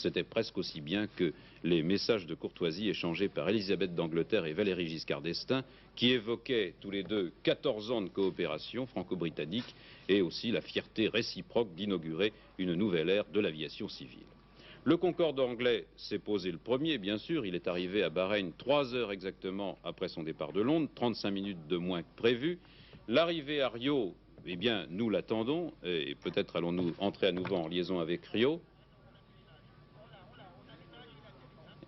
C'était presque aussi bien que les messages de courtoisie échangés par Élisabeth d'Angleterre et Valéry Giscard d'Estaing, qui évoquaient tous les deux 14 ans de coopération franco-britannique et aussi la fierté réciproque d'inaugurer une nouvelle ère de l'aviation civile. Le Concorde anglais s'est posé le premier, bien sûr. Il est arrivé à Bahreïn 3 heures exactement après son départ de Londres, 35 minutes de moins que prévu. L'arrivée à Rio, eh bien, nous l'attendons, et peut-être allons-nous entrer à nouveau en liaison avec Rio.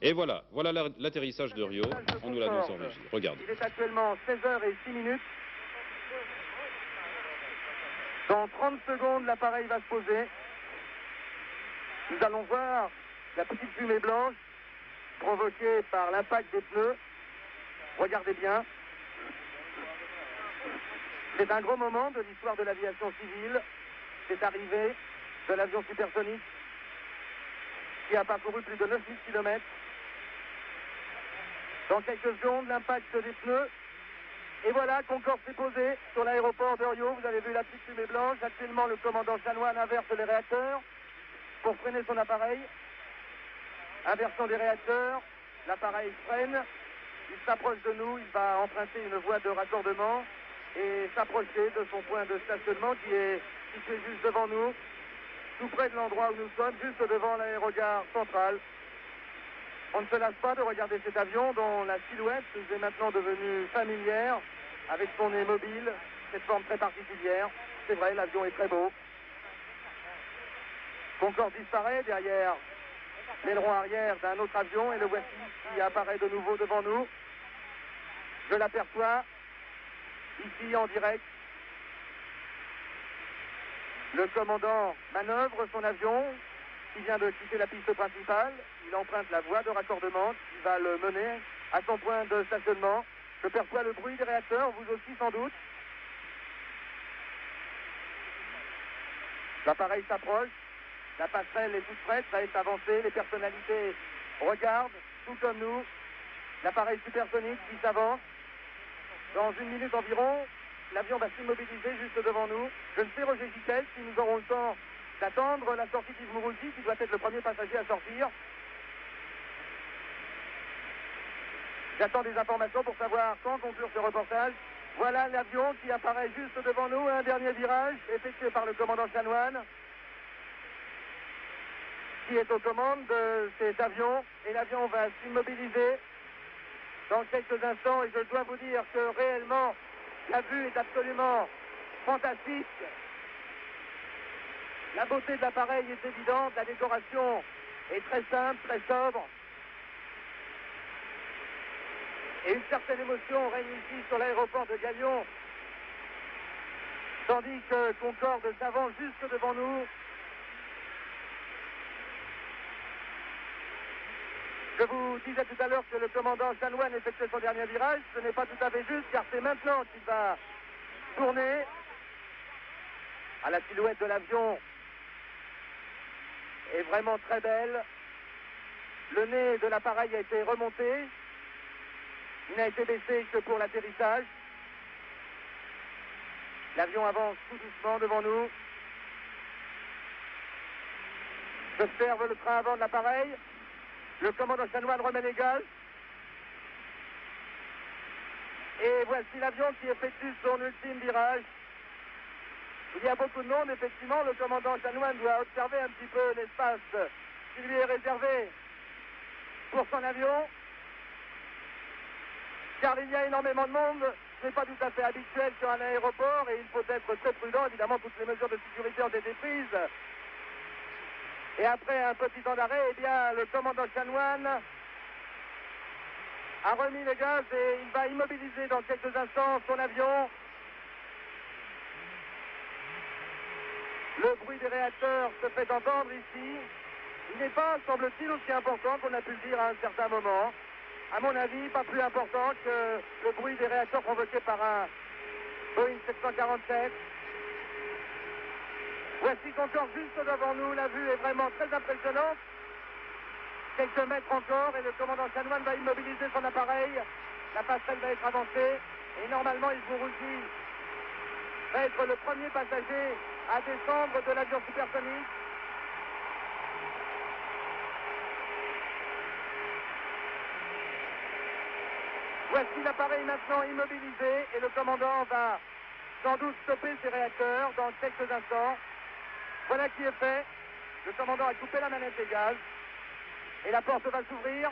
Et voilà, l'atterrissage de Rio, on nous l'annonce en régie. Regardez. Il est actuellement 16h06. Dans 30 secondes, l'appareil va se poser. Nous allons voir la petite fumée blanche provoquée par l'impact des pneus. Regardez bien. C'est un gros moment de l'histoire de l'aviation civile. C'est arrivé de l'avion supersonique qui a parcouru plus de 9000 km. Dans quelques secondes, l'impact des pneus. Et voilà, Concorde s'est posé sur l'aéroport de Rio. Vous avez vu la petite fumée blanche. Actuellement, le commandant chanoine inverse les réacteurs pour freiner son appareil. Inversion des réacteurs, l'appareil freine, il s'approche de nous, il va emprunter une voie de raccordement et s'approcher de son point de stationnement qui est situé juste devant nous, tout près de l'endroit où nous sommes, juste devant l'aérogare centrale. On ne se lasse pas de regarder cet avion dont la silhouette nous est maintenant devenue familière avec son nez mobile, cette forme très particulière. C'est vrai, l'avion est très beau. Concorde disparaît derrière l'aileron arrière d'un autre avion et le voici qui apparaît de nouveau devant nous. Je l'aperçois ici en direct. Le commandant manœuvre son avion qui vient de quitter la piste principale. Il emprunte la voie de raccordement qui va le mener à son point de stationnement. Je perçois le bruit des réacteurs, vous aussi sans doute. L'appareil s'approche. La passerelle est toute prête, ça est avancé, les personnalités regardent, tout comme nous, l'appareil supersonique qui s'avance. Dans 1 minute environ, l'avion va s'immobiliser juste devant nous. Je ne sais, Roger Giquel, si nous aurons le temps d'attendre la sortie d'Yves Mourouzi, qui doit être le premier passager à sortir. J'attends des informations pour savoir quand conclure ce reportage. Voilà l'avion qui apparaît juste devant nous, un dernier virage effectué par le commandant chanoine, qui est aux commandes de cet avion, et l'avion va s'immobiliser dans quelques instants, et je dois vous dire que réellement la vue est absolument fantastique. La beauté de l'appareil est évidente, la décoration est très simple, très sobre, et une certaine émotion règne ici sur l'aéroport de Galion, tandis que Concorde s'avance juste devant nous. Je vous disais tout à l'heure que le commandant chanoine effectuait son dernier virage. Ce n'est pas tout à fait juste, car c'est maintenant qu'il va tourner. À la silhouette de l'avion est vraiment très belle. Le nez de l'appareil a été remonté. Il n'a été baissé que pour l'atterrissage. L'avion avance tout doucement devant nous. J'observe le train avant de l'appareil. Le commandant chanoine remet les gaz. Et voici l'avion qui effectue son ultime virage. Il y a beaucoup de monde, effectivement. Le commandant chanoine doit observer un petit peu l'espace qui lui est réservé pour son avion. Car il y a énormément de monde. Ce n'est pas tout à fait habituel sur un aéroport et il faut être très prudent. Évidemment, toutes les mesures de sécurité ont été prises. Et après un petit temps d'arrêt, eh bien, le commandant chanoine a remis les gaz et il va immobiliser dans quelques instants son avion. Le bruit des réacteurs se fait entendre ici. Il n'est pas, semble-t-il, aussi important qu'on a pu le dire à un certain moment. À mon avis, pas plus important que le bruit des réacteurs provoqués par un Boeing 747. Voici Concorde juste devant nous, la vue est vraiment très impressionnante. Quelques mètres encore et le commandant chanoine va immobiliser son appareil. La passerelle va être avancée et normalement Yves Mourouzi va être le premier passager à descendre de l'avion supersonique. Voici l'appareil maintenant immobilisé et le commandant va sans doute stopper ses réacteurs dans quelques instants. Voilà qui est fait. Le commandant a coupé la manette des gaz et la porte va s'ouvrir.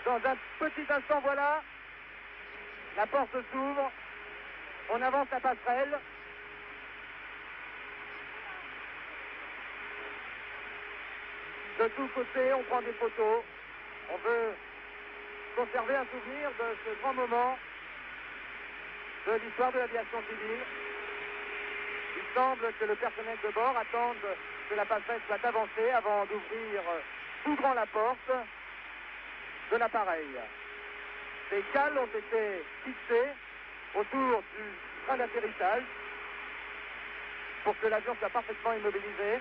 Dans un petit instant, voilà, la porte s'ouvre. On avance la passerelle. De tous côtés, on prend des photos. On veut conserver un souvenir de ce grand moment de l'histoire de l'aviation civile. Il semble que le personnel de bord attende que la passerelle soit avancée avant d'ouvrir tout grand la porte de l'appareil. Des cales ont été fixées autour du train d'atterrissage pour que l'avion soit parfaitement immobilisé.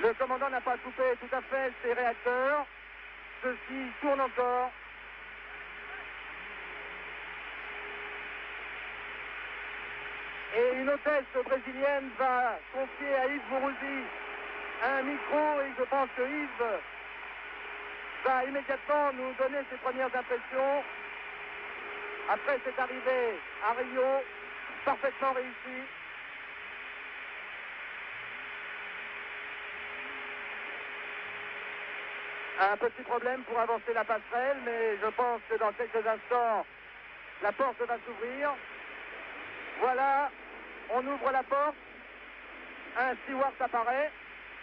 Le commandant n'a pas coupé tout à fait ses réacteurs. Ceux-ci tournent encore. Et une hôtesse brésilienne va confier à Yves Mourouzi un micro et je pense que Yves va immédiatement nous donner ses premières impressions après cette arrivée à Rio parfaitement réussie. Un petit problème pour avancer la passerelle, mais je pense que dans quelques instants, la porte va s'ouvrir. Voilà, on ouvre la porte. Un steward apparaît,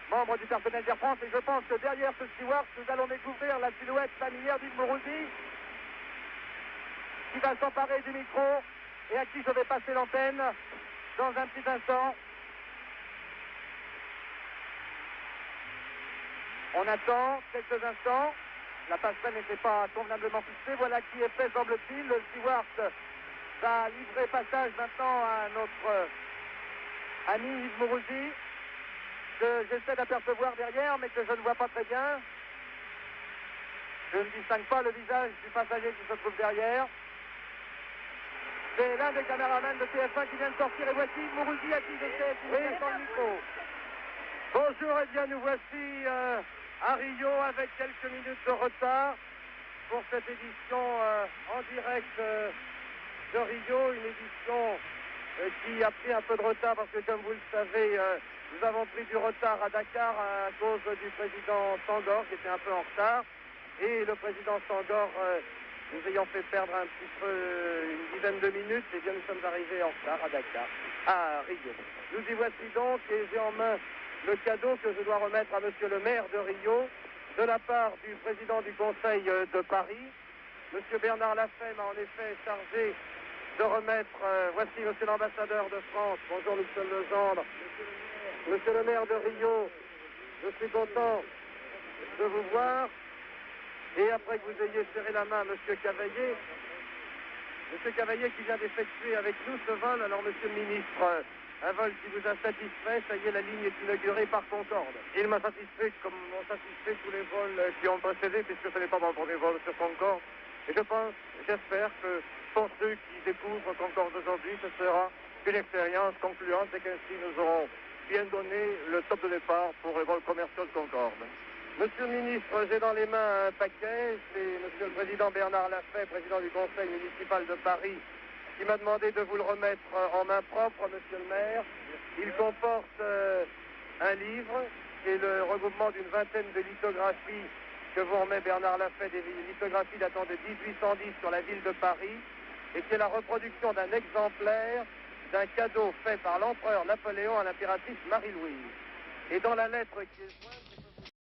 membre du personnel d'Air France, et je pense que derrière ce steward, nous allons découvrir la silhouette familière d'Yves Mourouzi, qui va s'emparer du micro et à qui je vais passer l'antenne dans un petit instant. On attend quelques instants. La passerelle n'était pas convenablement fixée. Voilà qui est fait, semble-t-il. Le steward va livrer passage maintenant à notre ami Yves Mourouzi, que j'essaie d'apercevoir derrière, mais que je ne vois pas très bien. Je ne distingue pas le visage du passager qui se trouve derrière. C'est l'un des caméramans de TF1 qui vient de sortir. Et voici Yves Mourouzi à qui je sais qu'il est dans le micro. Bonjour, et bien nous voici à Rio avec quelques minutes de retard pour cette édition en direct de Rio, une édition qui a pris un peu de retard parce que, comme vous le savez, nous avons pris du retard à Dakar à cause du président Sangor qui était un peu en retard, et le président Sangor nous ayant fait perdre un petit peu une dizaine de minutes, et bien nous sommes arrivés en retard à Dakar, à Rio. Nous y voici donc, et j'ai en main le cadeau que je dois remettre à monsieur le maire de Rio, de la part du président du Conseil de Paris. Monsieur Bernard Lafay m'a en effet chargé de remettre, voici monsieur l'ambassadeur de France, bonjour Michel Legendre, monsieur le maire de Rio, je suis content de vous voir, et après que vous ayez serré la main à monsieur Cavaillé qui vient d'effectuer avec nous ce vol, alors monsieur le ministre, un vol qui vous a satisfait, ça y est, la ligne est inaugurée par Concorde. Il m'a satisfait comme m'ont satisfait tous les vols qui ont précédé, puisque ce n'est pas mon premier vol sur Concorde. Et j'espère que pour ceux qui découvrent Concorde aujourd'hui, ce sera une expérience concluante et qu'ainsi nous aurons bien donné le top de départ pour les vols commerciaux de Concorde. Monsieur le ministre, j'ai dans les mains un paquet, c'est monsieur le président Bernard Lafay, président du Conseil municipal de Paris, qui m'a demandé de vous le remettre en main propre, monsieur le maire. Il comporte un livre qui est le regroupement d'une vingtaine de lithographies que vous remet Bernard Lafay, des lithographies datant de 1810 sur la ville de Paris, et qui est la reproduction d'un exemplaire d'un cadeau fait par l'empereur Napoléon à l'impératrice Marie-Louise. Et dans la lettre qui est jointe...